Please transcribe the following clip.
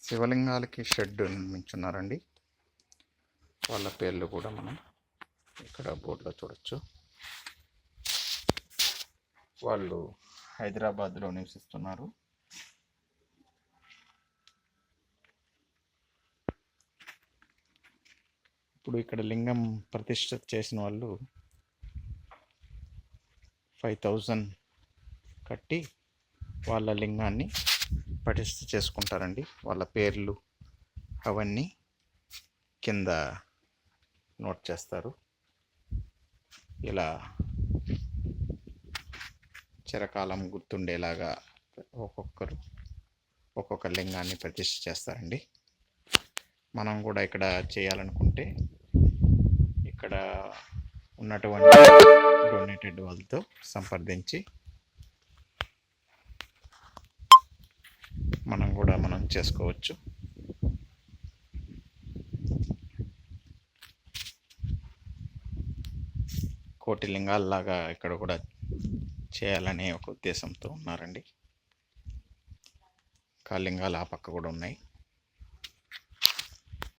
శివలింగాలకి shed నిర్మించున్నారండి. వాళ్ళ పేర్లు కూడా మనం ఇక్కడ బోర్డులో చూడొచ్చు. వాళ్ళు హైదరాబాద్లో నివసిస్తున్నారు. ఇప్పుడు ఇక్కడ లింగం ప్రతిష్ఠ చేసిన వాళ్ళు 5,000 కట్టి వాళ్ళ లింగాన్ని ప్రతిష్ఠ చేసుకుంటారండి. వాళ్ళ పేర్లు అవన్నీ కింద నోట్ చేస్తారు. ఇలా చిరకాలం గుర్తుండేలాగా ఒక్కొక్కరు ఒక్కొక్క లింగాన్ని ప్రతిష్ఠ చేస్తారండి. మనం కూడా ఇక్కడ చేయాలనుకుంటే ఇక్కడ ఉన్నటువంటి డొనేటెడ్ వాళ్ళతో సంప్రదించి మనం చేసుకోవచ్చు. కోటి లింగాల్లాగా ఇక్కడ కూడా చేయాలనే ఒక ఉద్దేశంతో ఉన్నారండి. లింగాలు ఆ పక్క కూడా ఉన్నాయి.